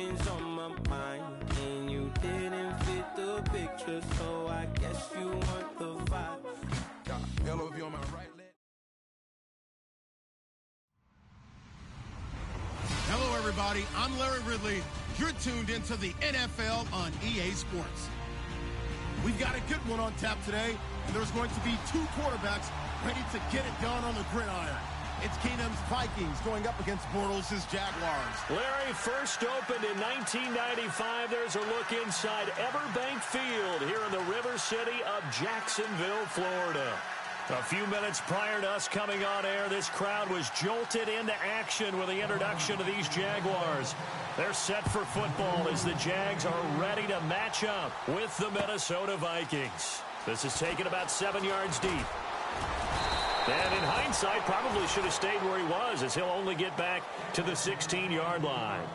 things on my mind, and you didn't fit the picture, so I guess you want the vibe. Hello, if you're on my right leg. Hello, everybody. I'm Larry Ridley. You're tuned into the NFL on EA Sports. We've got a good one on tap today, and there's going to be two quarterbacks ready to get it done on the gridiron. It's Keenum's Vikings going up against Bortles' Jaguars. Larry, first opened in 1995. There's a look inside Everbank Field here in the River City of Jacksonville, Florida. A few minutes prior to us coming on air, this crowd was jolted into action with the introduction of these Jaguars. They're set for football as the Jags are ready to match up with the Minnesota Vikings. This is taken about 7 yards deep. And in hindsight, probably should have stayed where he was, as he'll only get back to the 16-yard line.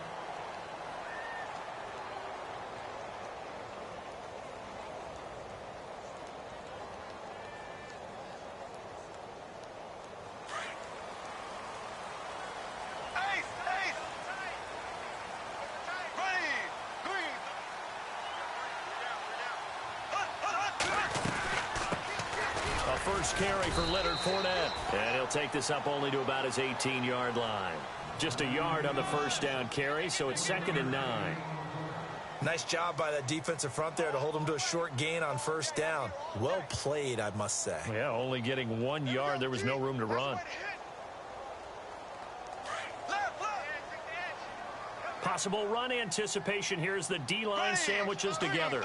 First carry for Leonard Fournette. And he'll take this up only to about his 18-yard line. Just a yard on the first down carry, so it's 2nd and 9. Nice job by that defensive front there to hold him to a short gain on first down. Well played, I must say. Yeah, only getting 1 yard. There was no room to run. Possible run anticipation. Here's the D-line sandwiches together.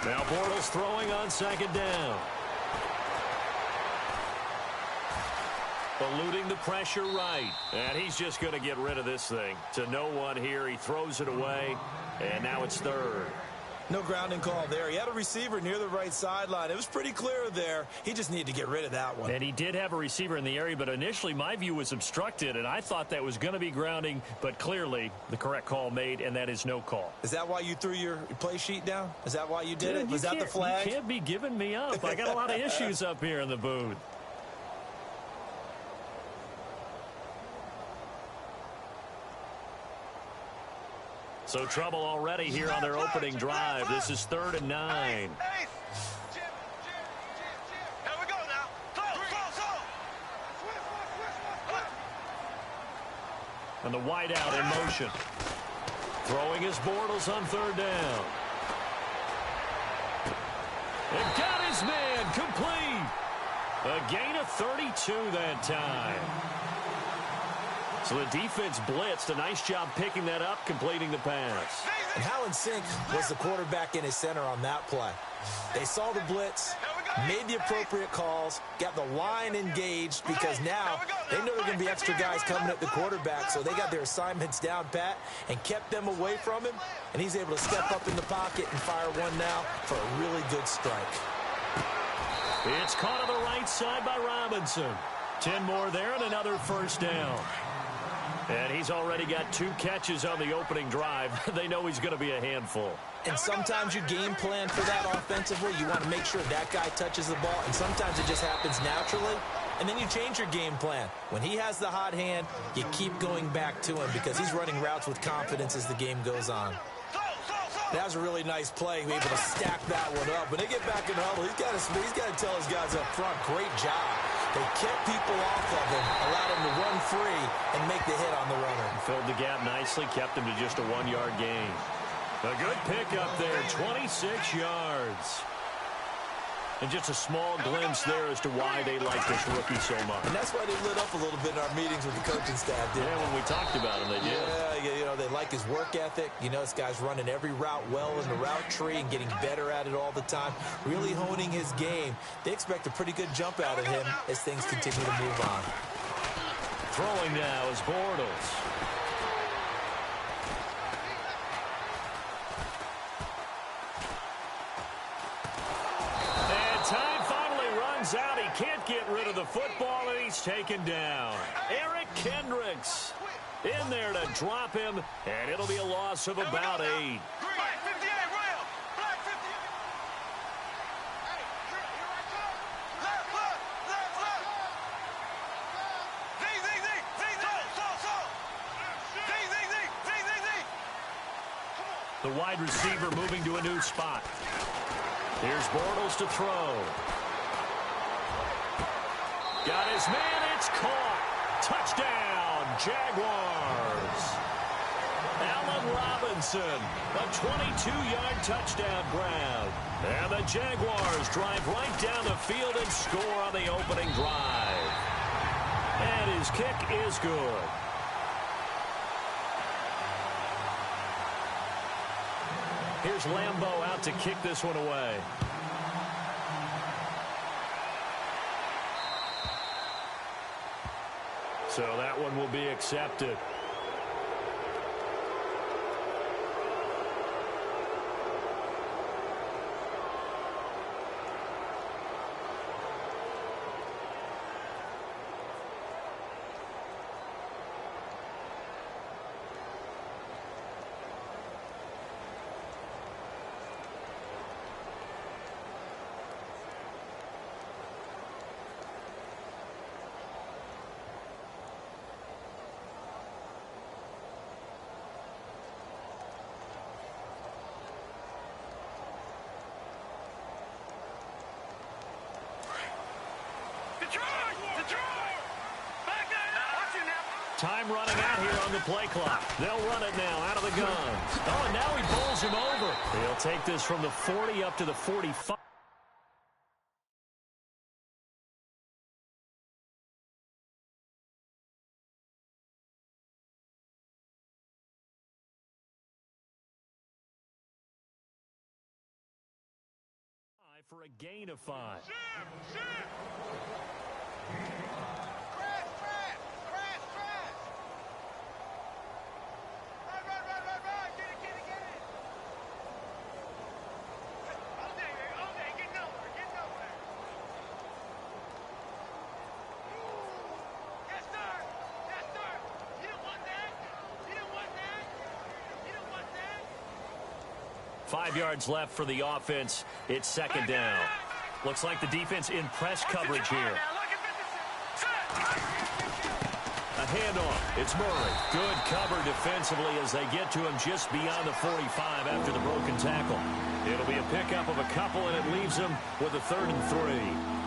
Now Bortles throwing on 2nd down. Eluding the pressure right. And he's just going to get rid of this thing. To no one here. He throws it away. And now it's 3rd. No grounding call there. He had a receiver near the right sideline. It was pretty clear there. He just needed to get rid of that one. And he did have a receiver in the area, but initially my view was obstructed, and I thought that was going to be grounding, but clearly the correct call made, and that is no call. Is that why you threw your play sheet down? Is that why you did it? Was that the flag? You can't be giving me up. I got a lot of issues up here in the booth. So trouble already here on their opening drive. This is 3rd and 9. And the wideout in motion. Throwing his Bortles on 3rd down. And got his man complete. A gain of 32 that time. So the defense blitzed. A nice job picking that up, completing the pass. And how in sync was the quarterback and his center on that play? They saw the blitz, made the appropriate calls, got the line engaged because now they know there are going to be extra guys coming at the quarterback, so they got their assignments down pat and kept them away from him, and he's able to step up in the pocket and fire one now for a really good strike. It's caught on the right side by Robinson. 10 more there and another first down. And he's already got 2 catches on the opening drive. They know he's going to be a handful. And sometimes you game plan for that offensively. You want to make sure that guy touches the ball, and sometimes it just happens naturally. And then you change your game plan. When he has the hot hand, you keep going back to him because he's running routes with confidence as the game goes on. That was a really nice play. Able to stack that one up. When they get back in the huddle, he's got to tell his guys up front, great job. They kept people off of him, allowed him to run free and make the hit on the runner. Filled the gap nicely, kept him to just a 1-yard gain. A good pickup there, 26 yards. And just a small glimpse there as to why they like this rookie so much. And that's why they lit up a little bit in our meetings with the coaching staff. Yeah, when we talked about him, they did. Yeah, you know, they like his work ethic. You know, this guy's running every route well in the route tree and getting better at it all the time, really honing his game. They expect a pretty good jump out of him as things continue to move on. Throwing now is Bortles. Time finally runs out. He can't get rid of the football, and he's taken down. Eric Kendricks in there to drop him, and it'll be a loss of about 8. The wide receiver moving to a new spot. Here's Bortles to throw. Got his man. It's caught. Touchdown, Jaguars. Allen Robinson, a 22-yard touchdown grab. And the Jaguars drive right down the field and score on the opening drive. And his kick is good. Here's Lambeau out to kick this one away. So that one will be accepted. Time running out here on the play clock. They'll run it now out of the gun. Oh, and now he bowls him over. He'll take this from the 40 up to the 45. For a gain of 5. Five yards left for the offense. It's second down. Looks like the defense in press coverage here. A handoff. It's Murray. Good cover defensively as they get to him just beyond the 45 after the broken tackle. It'll be a pickup of a couple, and it leaves them with a 3rd and 3.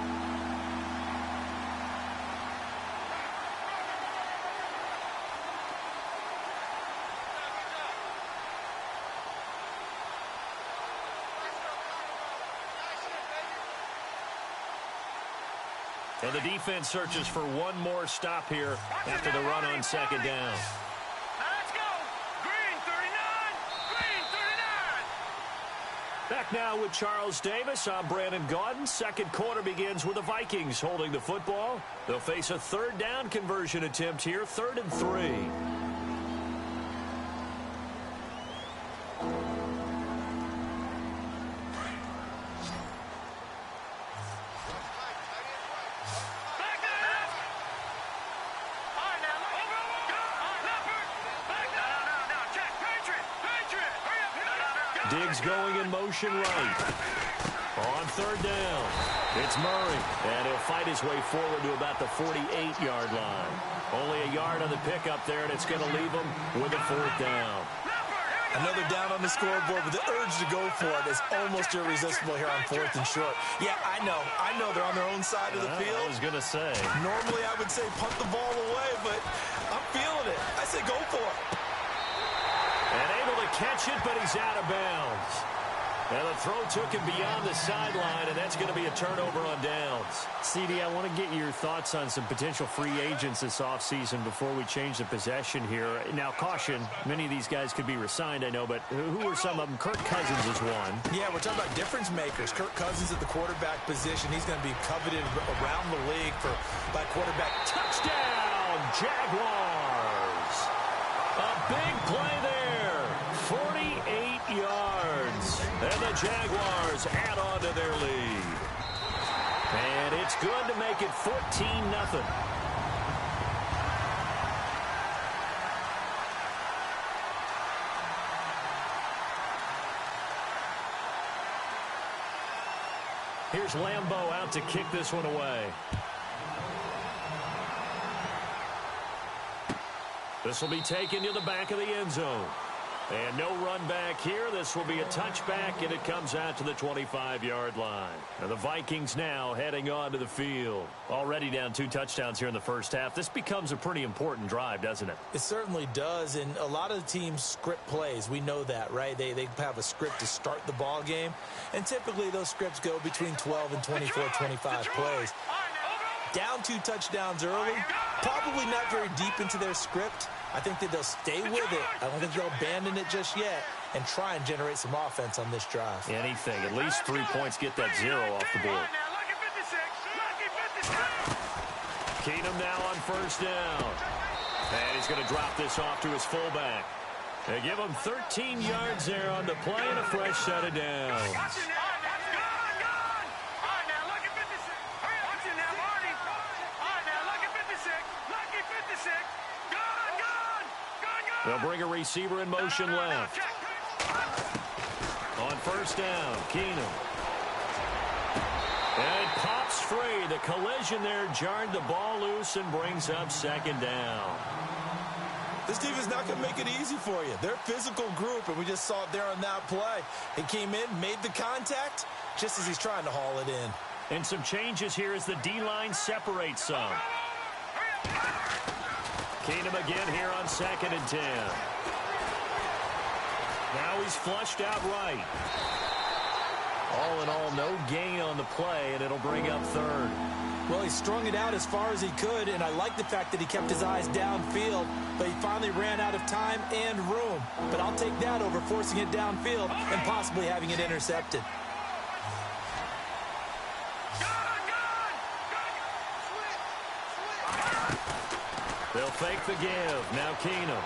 And the defense searches for one more stop here after the run on second down. Let's go. Green 39. Green 39. Back now with Charles Davis. I'm Brandon Gaudin. Second quarter begins with the Vikings holding the football. They'll face a third down conversion attempt here, 3rd and 3. Diggs going in motion right. On third down, it's Murray, and he'll fight his way forward to about the 48-yard line. Only a yard on the pickup there, and it's going to leave him with a 4th down. Another down on the scoreboard, but the urge to go for it is almost irresistible here on 4th and short. Yeah, I know they're on their own side of the field. I was going to say. Normally I would say punt the ball away, but I'm feeling it. I say go for it. And able to catch it, but he's out of bounds. And the throw took him beyond the sideline, and that's going to be a turnover on downs. CD, I want to get your thoughts on some potential free agents this offseason before we change the possession here. Now, caution, many of these guys could be resigned, I know, but who are some of them? Kirk Cousins is one. Yeah, we're talking about difference makers. Kirk Cousins at the quarterback position. He's going to be coveted around the league by quarterback. Touchdown, Jaguars! A big play there. 48 yards. And the Jaguars add on to their lead. And it's good to make it 14-0. Here's Lambeau out to kick this one away. This will be taken to the back of the end zone. And no run back here. This will be a touchback, and it comes out to the 25-yard line. And the Vikings now heading onto the field. Already down 2 touchdowns here in the first half. This becomes a pretty important drive, doesn't it? It certainly does, and a lot of the teams script plays. We know that, right? They have a script to start the ball game, and typically those scripts go between 12 and 24, 25 plays. Down 2 touchdowns early, probably not very deep into their script. I think that they'll stay with it. I don't think they'll abandon it just yet and try and generate some offense on this drive. Anything. At least 3 points, get that 0 off the board. Keenum now on first down. And he's going to drop this off to his fullback. They give him 13 yards there on the play and a fresh set of downs. They'll bring a receiver in motion left. On first down, Keenum. And it pops free. The collision there jarred the ball loose and brings up second down. This team is not going to make it easy for you. They're a physical group, and we just saw it there on that play. He came in, made the contact, just as he's trying to haul it in. And some changes here as the D-line separates some. Keenum again here on 2nd and 10. Now he's flushed out right. All in all, no gain on the play, and it'll bring up 3rd. Well, he strung it out as far as he could, and I like the fact that he kept his eyes downfield, but he finally ran out of time and room. But I'll take that over forcing it downfield and possibly having it intercepted. They'll fake the give. Now Keenum.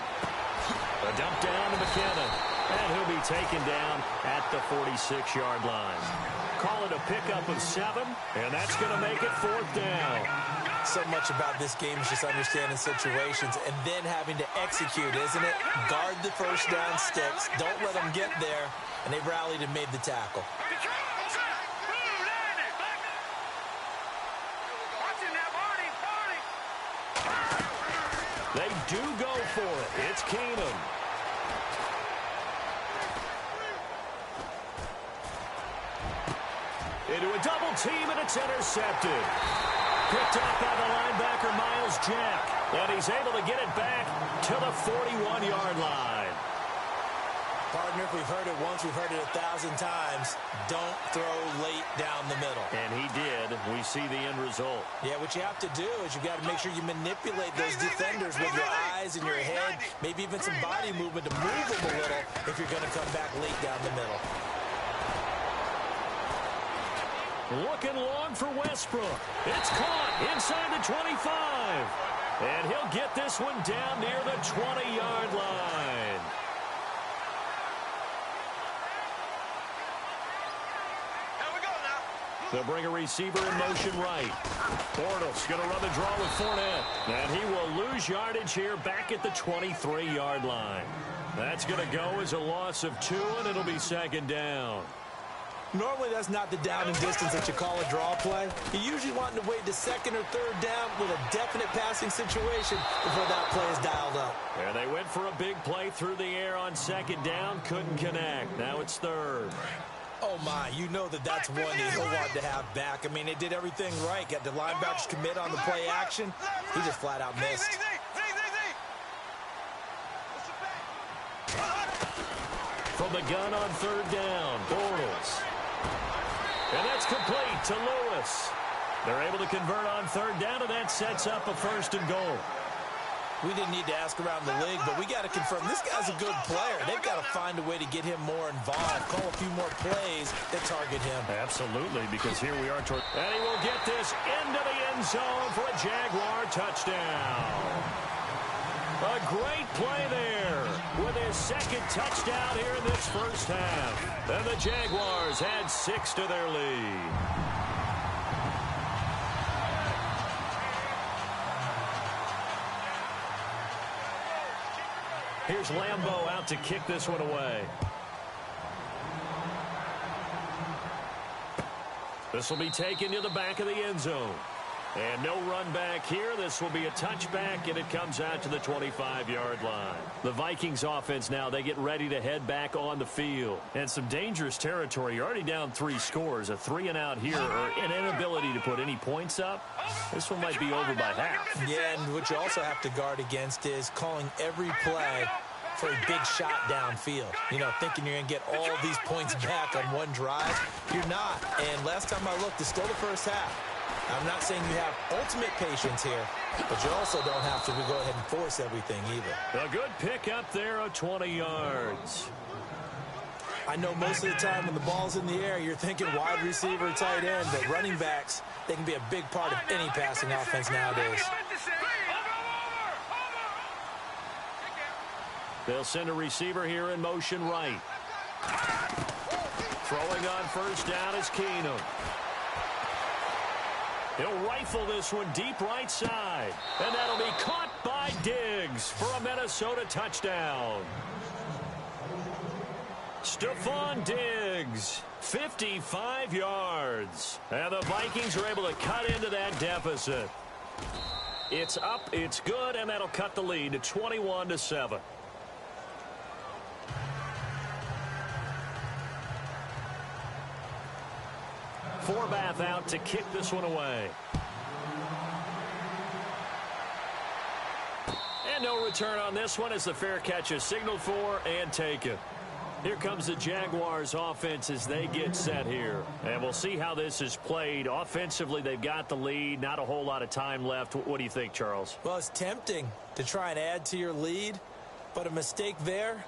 A dump down to McKinnon. And he'll be taken down at the 46-yard line. Call it a pickup of 7, and that's going to make it 4th down. So much about this game is just understanding situations and then having to execute, isn't it? Guard the first down sticks. Don't let them get there. And they rallied and made the tackle. They do go for it. It's Keenum. Into a double team, and it's intercepted. Picked up by the linebacker, Miles Jack. And he's able to get it back to the 41-yard line. Partner, if we've heard it once, we've heard it 1,000 times. Don't throw late down the middle. And he did. We see the end result. Yeah, what you have to do is you've got to make sure you manipulate those defenders with your eyes and your head, maybe even some body movement to move them a little if you're going to come back late down the middle. Looking long for Westbrook. It's caught inside the 25. And he'll get this one down near the 20-yard line. They'll bring a receiver in motion right. Bortles going to run the draw with Fournette. And he will lose yardage here back at the 23-yard line. That's going to go as a loss of 2, and it'll be 2nd down. Normally, that's not the down and distance that you call a draw play. You usually want to wait to 2nd or 3rd down with a definite passing situation before that play is dialed up. And they went for a big play through the air on 2nd down. Couldn't connect. Now it's 3rd. Oh, my. You know that that's one that he'll want to have back. I mean, they did everything right. Got the linebackers commit on the play action. He just flat out missed. From the gun on 3rd down, Bortles. And that's complete to Lewis. They're able to convert on 3rd down, and that sets up a 1st and goal. We didn't need to ask around the league, but we got to confirm this guy's a good player. They've got to find a way to get him more involved, call a few more plays that target him. Absolutely, because here we are. And he will get this into the end zone for a Jaguar touchdown. A great play there with his 2nd touchdown here in this first half. And the Jaguars add 6 to their lead. Here's Lambeau out to kick this one away. This will be taken to the back of the end zone. And no run back here. This will be a touchback, and it comes out to the 25-yard line. The Vikings offense now, they get ready to head back on the field. And some dangerous territory. You're already down 3 scores. A 3-and-out here, or an inability to put any points up. This one might be over by half. Yeah, and what you also have to guard against is calling every play for a big shot downfield. You know, thinking you're going to get all these points back on one drive. You're not. And last time I looked, it's still the first half. I'm not saying you have ultimate patience here, but you also don't have to go ahead and force everything either. A good pick up there of 20 yards. I know most of the time when the ball's in the air, you're thinking wide receiver, tight end, but running backs, they can be a big part of any passing offense nowadays. They'll send a receiver here in motion right. Throwing on first down is Keenum. He'll rifle this one deep right side. And that'll be caught by Diggs for a Minnesota touchdown. Stephon Diggs, 55 yards. And the Vikings are able to cut into that deficit. It's up, it's good, and that'll cut the lead to 21-7. Forbath out to kick this one away. And no return on this one as the fair catch is signaled for and taken. Here comes the Jaguars offense as they get set here. And we'll see how this is played. Offensively, they've got the lead. Not a whole lot of time left. What do you think, Charles? Well, it's tempting to try and add to your lead, but a mistake there,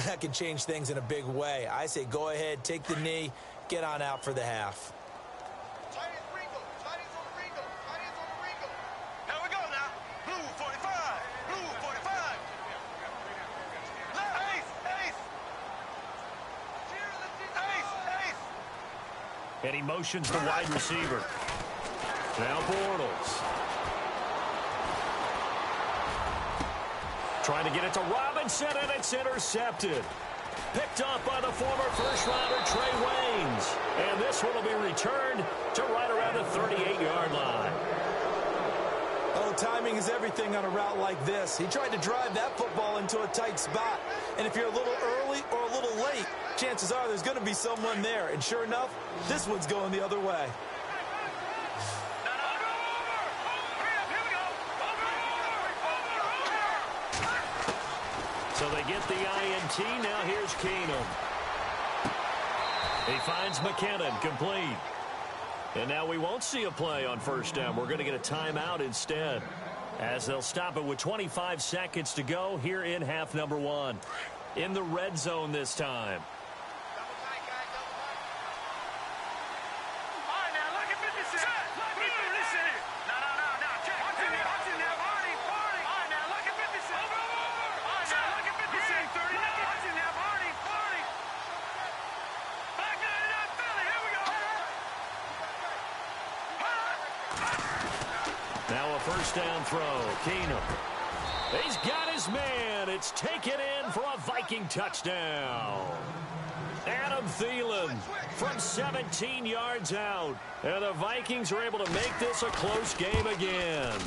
that can change things in a big way. I say go ahead, take the knee, get on out for the half. And he motions the wide receiver. Now Bortles. Trying to get it to Robinson, and it's intercepted. Picked off by the former first-rounder Trey Waynes. And this one will be returned to right around the 38-yard line. Oh, timing is everything on a route like this. He tried to drive that football into a tight spot. And if you're a little early or a little late, chances are there's going to be someone there. And sure enough, this one's going the other way. So they get the INT. Now here's Keenum. He finds McKinnon, complete. And now we won't see a play on first down. We're going to get a timeout instead, as they'll stop it with 25 seconds to go here in half number 1. In the red zone this time. Now a first down throw. Keenum. He's got his man. It's taken in for a Viking touchdown. Adam Thielen from 17 yards out. And the Vikings are able to make this a close game again.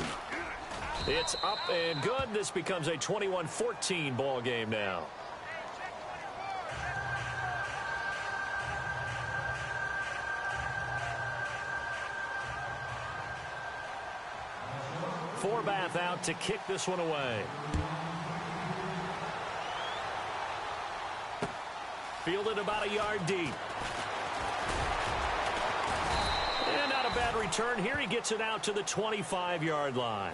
It's up and good. This becomes a 21-14 ball game now. Forbath out to kick this one away. Fielded about a yard deep. And not a bad return here. He gets it out to the 25-yard line.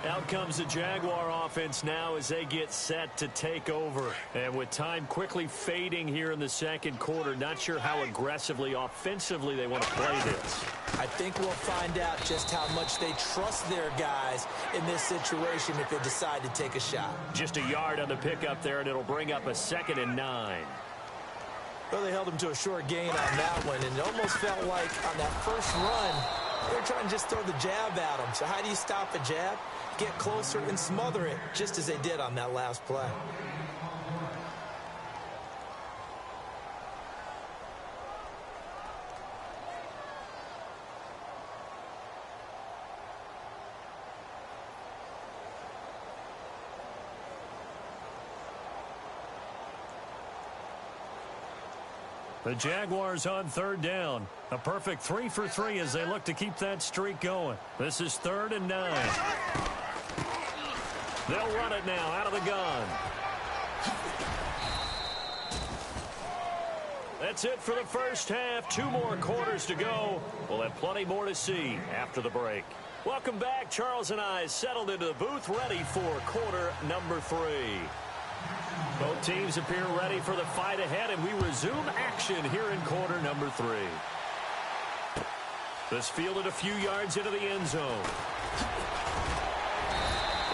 Out comes the Jaguar offense now as they get set to take over. And with time quickly fading here in the second quarter, not sure how aggressively, offensively they want to play this. I think we'll find out just how much they trust their guys in this situation if they decide to take a shot. Just a yard on the pickup there, and it'll bring up a 2nd and 9. Well, they held him to a short gain on that one, and it almost felt like on that first run, they were trying to just throw the jab at him. So how do you stop a jab? Get closer and smother it, just as they did on that last play. The Jaguars on third down. A perfect 3 for 3 as they look to keep that streak going. This is 3rd and 9. They'll run it now out of the gun. That's it for the first half. 2 more quarters to go. We'll have plenty more to see after the break. Welcome back. Charles and I settled into the booth, ready for quarter number 3. Both teams appear ready for the fight ahead, and we resume action here in quarter number 3. This fielded a few yards into the end zone.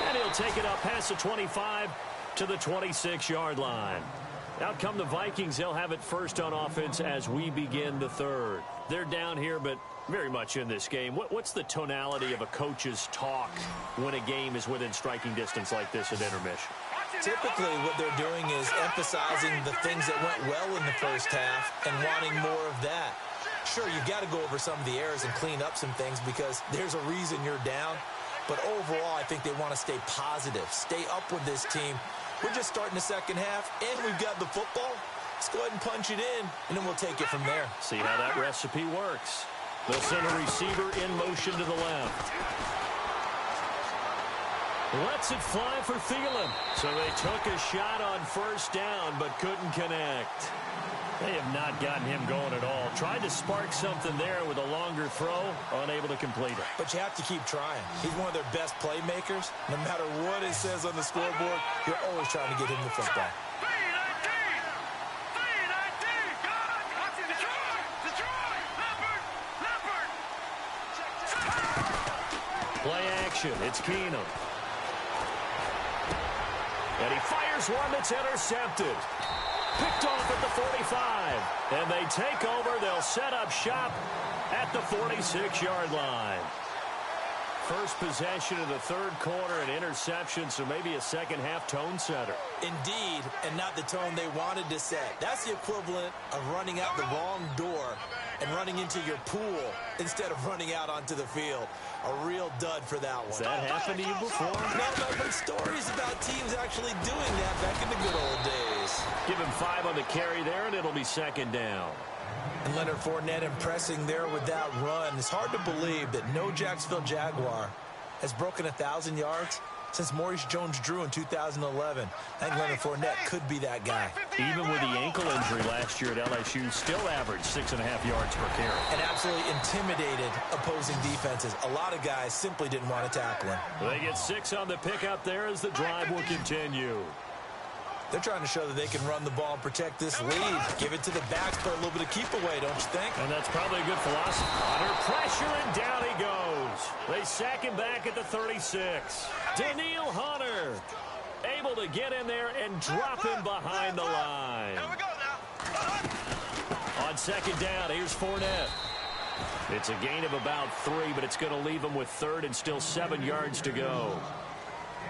And he'll take it up past the 25 to the 26-yard line. Out come the Vikings. They'll have it first on offense as we begin the third. They're down here, but very much in this game. What's the tonality of a coach's talk when a game is within striking distance like this at intermission? Typically, what they're doing is emphasizing the things that went well in the first half and wanting more of that. Sure, you got to go over some of the errors and clean up some things because there's a reason you're down. But overall, I think they want to stay positive, stay up with this team. We're just starting the second half, and we've got the football. Let's go ahead and punch it in, and then we'll take it from there. See how that recipe works. They'll send a receiver in motion to the left. Lets it fly for Thielen. So they took a shot on first down, but couldn't connect. They have not gotten him going at all. Tried to spark something there with a longer throw, unable to complete it. But you have to keep trying. He's one of their best playmakers. No matter what it says on the scoreboard, you're always trying to get him the football. Play action. It's Keenum. And he fires one that's intercepted. Picked off at the 45. And they take over. They'll set up shop at the 46-yard line. First possession of the third quarter, an interception, so maybe a second-half tone setter. Indeed, and not the tone they wanted to set. That's the equivalent of running out the wrong door and running into your pool instead of running out onto the field. A real dud for that one. Has that happened to you before? No, I've heard stories about teams actually doing that back in the good old days. Give him 5 on the carry there, and it'll be second down. And Leonard Fournette impressing there with that run. It's hard to believe that no Jacksonville Jaguar has broken 1,000 yards since Maurice Jones-Drew in 2011. I think Leonard Fournette could be that guy. Even with the ankle injury last year at LSU, still averaged 6.5 yards per carry. And absolutely intimidated opposing defenses. A lot of guys simply didn't want to tackle him. They get 6 on the pickup there as the drive will continue. They're trying to show that they can run the ball and protect this lead. Give it to the backs, but a little bit of keep away, don't you think? And that's probably a good philosophy. Under pressure, and down he goes. They sack him back at the 36. Daniil Hunter able to get in there and drop him behind the line. Here we go now. On second down, here's Fournette. It's a gain of about 3, but it's going to leave him with third and still 7 yards to go.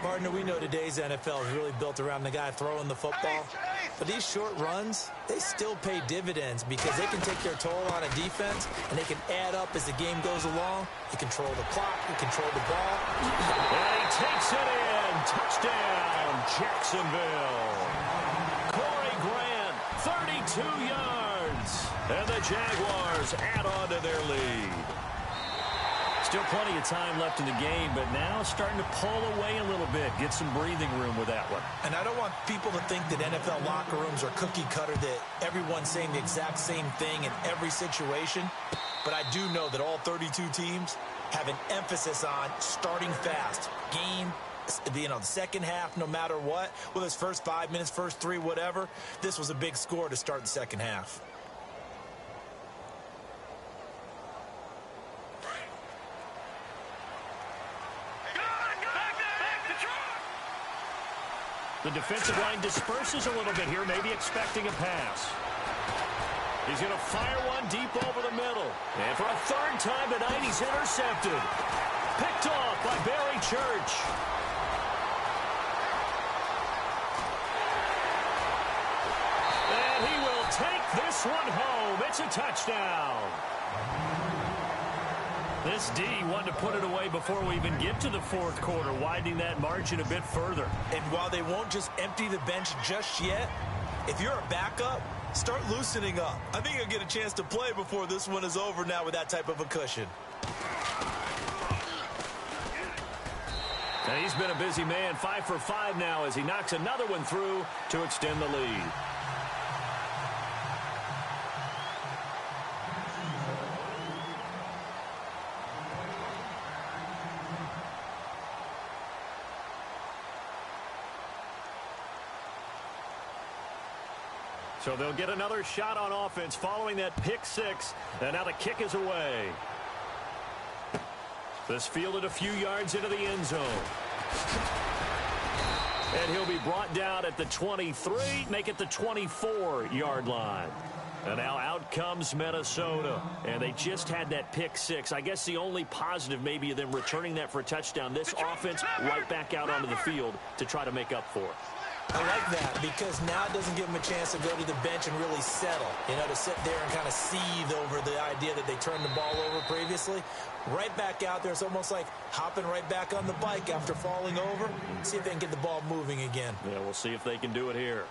Partner, we know today's NFL is really built around the guy throwing the football. But these short runs, they still pay dividends because they can take their toll on a defense, and they can add up as the game goes along. You control the clock, you control the ball. And he takes it in. Touchdown, Jacksonville. Corey Grant, 32 yards. And the Jaguars add on to their lead. Still plenty of time left in the game, but now starting to pull away a little bit. Get some breathing room with that one. And I don't want people to think that NFL locker rooms are cookie cutter, that everyone's saying the exact same thing in every situation. But I do know that all 32 teams have an emphasis on starting fast. Game, the second half, no matter what. Whether it's first 5 minutes, first 3, whatever. This was a big score to start the second half. The defensive line disperses a little bit here, maybe expecting a pass. He's going to fire one deep over the middle. And for a third time tonight, he's intercepted. Picked off by Barry Church. And he will take this one home. It's a touchdown. This D wanted to put it away before we even get to the fourth quarter, widening that margin a bit further. And while they won't just empty the bench just yet, If you're a backup, start loosening up. I think you'll get a chance to play before this one is over now with that type of a cushion. And he's been a busy man, 5 for 5 now as he knocks another one through to extend the lead. So they'll get another shot on offense following that pick six. And now the kick is away. This fielded a few yards into the end zone. And he'll be brought down at the 23, make it the 24-yard line. And now out comes Minnesota. And they just had that pick six. I guess the only positive maybe of them returning that for a touchdown. This offense right back out onto the field to try to make up for it. I like that because now it doesn't give them a chance to go to the bench and really settle, to sit there and kind of seethe over the idea that they turned the ball over previously. Right back out there, it's almost like hopping right back on the bike after falling over. See if they can get the ball moving again. Yeah, we'll see if they can do it here.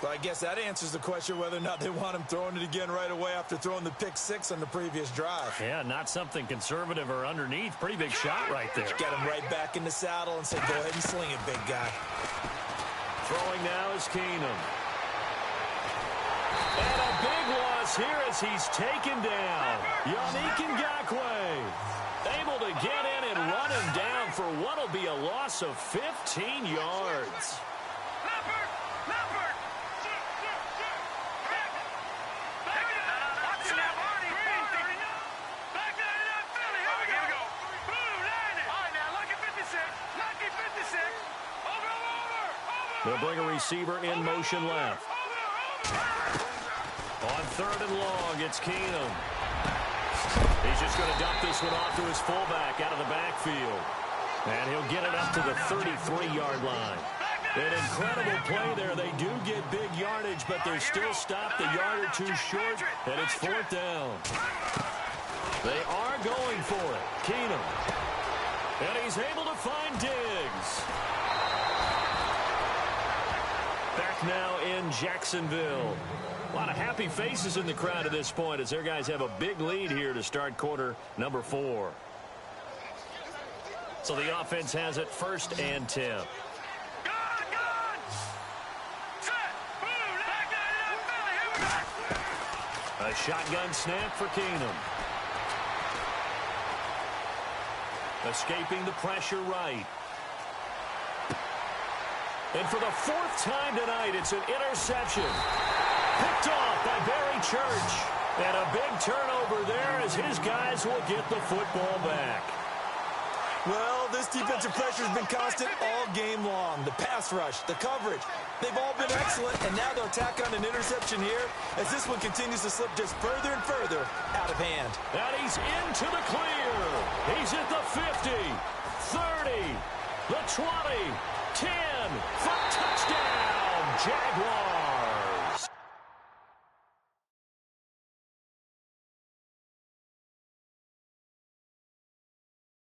Well, I guess that answers the question whether or not they want him throwing it again right away after throwing the pick six on the previous drive. Yeah, not something conservative or underneath. Pretty big shot right there. Get him right back in the saddle and say, go ahead and sling it, big guy. Throwing now is Keenum. And a big loss here as he's taken down. Yannick Ngakoue able to get in and run him down for what will be a loss of 15 yards. They'll bring a receiver in motion left. On 3rd and long, it's Keenum. He's just going to dump this one off to his fullback out of the backfield. And he'll get it up to the 33-yard line. An incredible play there. They do get big yardage, but they're still stopped a yard or two short, and it's 4th down. They are going for it. Keenum. And he's able to find Diggs. Back now in Jacksonville. A lot of happy faces in the crowd at this point as their guys have a big lead here to start quarter number 4. So the offense has it 1st and 10. A shotgun snap for Keenum. Escaping the pressure right. And for the 4th time tonight, it's an interception. Picked off by Barry Church. And a big turnover there as his guys will get the football back. Well, this defensive pressure has been constant all game long. The pass rush, the coverage, they've all been excellent. And now they'll tack on an interception here as this one continues to slip just further and further out of hand. And he's into the clear. He's at the 50, 30, the 20. 10 for touchdown, Jaguars.